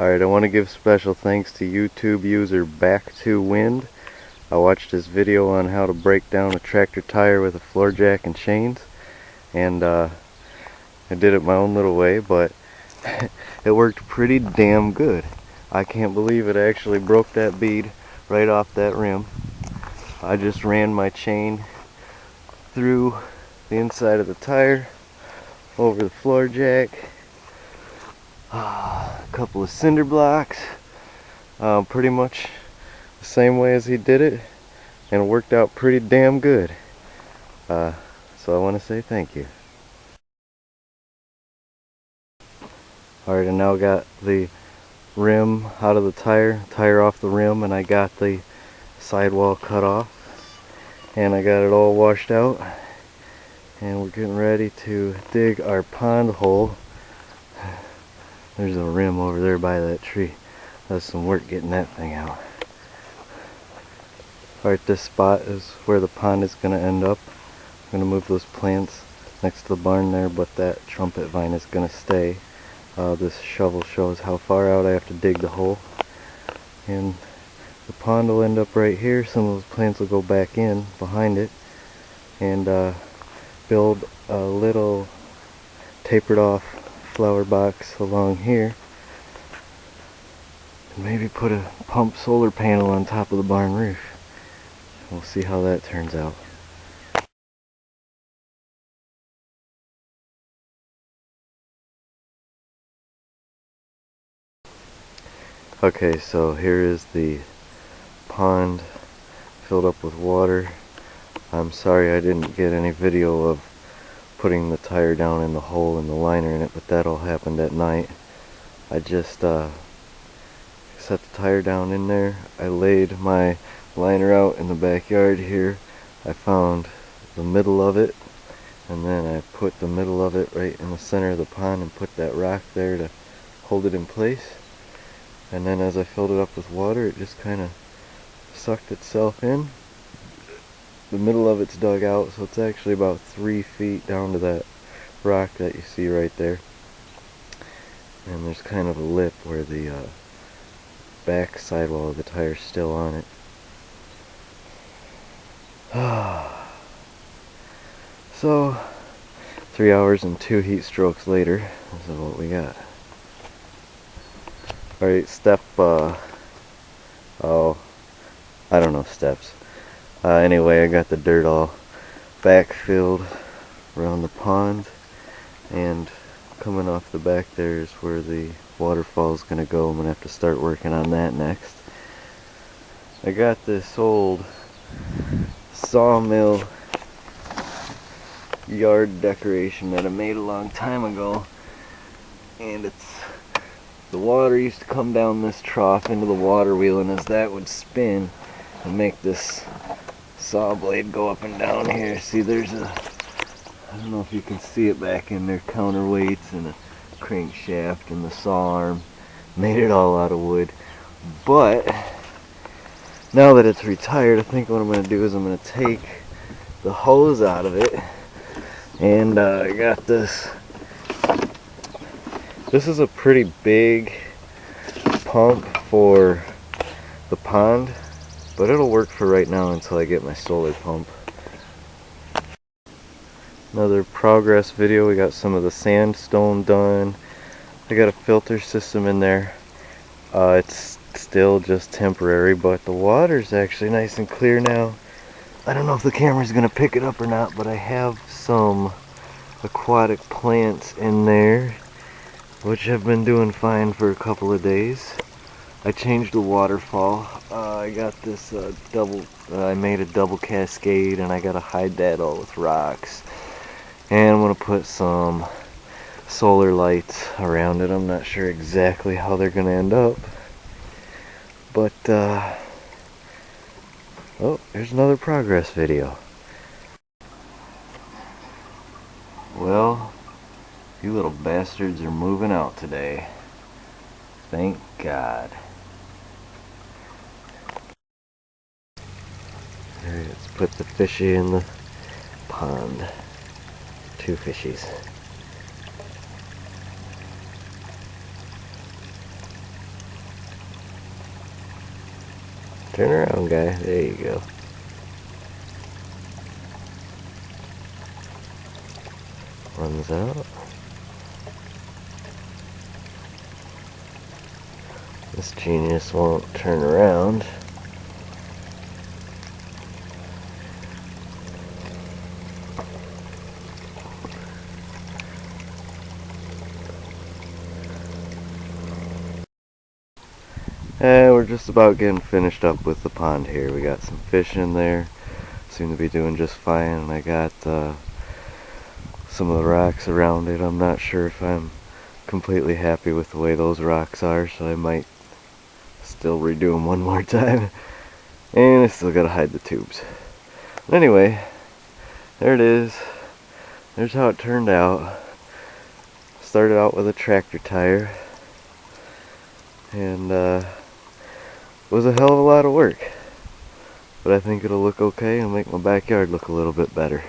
Alright, I want to give special thanks to YouTube user Back2Wind. I watched his video on how to break down a tractor tire with a floor jack and chains, and I did it my own little way, but it worked pretty damn good. I can't believe it actually broke that bead right off that rim. I just ran my chain through the inside of the tire, over the floor jack, a couple of cinder blocks, pretty much the same way as he did it, and it worked out pretty damn good. So I want to say thank you. Alright, I now got the rim out of the tire off the rim, and I got the sidewall cut off, and I got it all washed out, and we're getting ready to dig our pond hole. There's a rim over there by that tree. That's some work getting that thing out. Alright, this spot is where the pond is going to end up. I'm going to move those plants next to the barn there, but that trumpet vine is going to stay. This shovel shows how far out I have to dig the hole. And the pond will end up right here. Some of those plants will go back in behind it, and build a little tapered off flower box along here, and maybe put a pump solar panel on top of the barn roof. We'll see how that turns out. Okay, so here is the pond filled up with water. I'm sorry I didn't get any video of putting the tire down in the hole and the liner in it, but that all happened at night. I just set the tire down in there. I laid my liner out in the backyard here. I found the middle of it, and then I put the middle of it right in the center of the pond and put that rock there to hold it in place. And then as I filled it up with water, it just kind of sucked itself in. The middle of it's dug out, so it's actually about 3 feet down to that rock that you see right there. And there's kind of a lip where the back sidewall of the tire is still on it. So 3 hours and 2 heat strokes later, this is what we got. Alright, step I don't know steps. Anyway, I got the dirt all backfilled around the pond, and coming off the back there is where the waterfall is going to go. I'm going to have to start working on that next. I got this old sawmill yard decoration that I made a long time ago, and the water used to come down this trough into the water wheel, and as that would spin and make this saw blade go up and down here. See, there's I don't know if you can see it back in there, counterweights and a crankshaft and the saw arm. Made it all out of wood. But now that it's retired, I think what I'm going to do is I'm going to take the hose out of it, and I got this. This is a pretty big pump for the pond, but it'll work for right now until I get my solar pump. Another progress video. We got some of the sandstone done. I got a filter system in there. It's still just temporary, but the water's actually nice and clear now. I don't know if the camera's gonna pick it up or not, but I have some aquatic plants in there, which have been doing fine for a couple of days. I changed the waterfall. I got this I made a double cascade, and I gotta hide that all with rocks. And I'm gonna put some solar lights around it. I'm not sure exactly how they're gonna end up, but oh, there's another progress video. Well, you little bastards are moving out today. Thank God. Alright, let's put the fishy in the pond. 2 fishies. Turn around, guy. There you go. Runs out. This genius won't turn around. And we're just about getting finished up with the pond here. We got some fish in there. Seem to be doing just fine. And I got some of the rocks around it. I'm not sure if I'm completely happy with the way those rocks are, so I might still redo them one more time. And I still gotta hide the tubes. But anyway, there it is. There's how it turned out. Started out with a tractor tire, and it was a hell of a lot of work. But I think it'll look okay and make my backyard look a little bit better.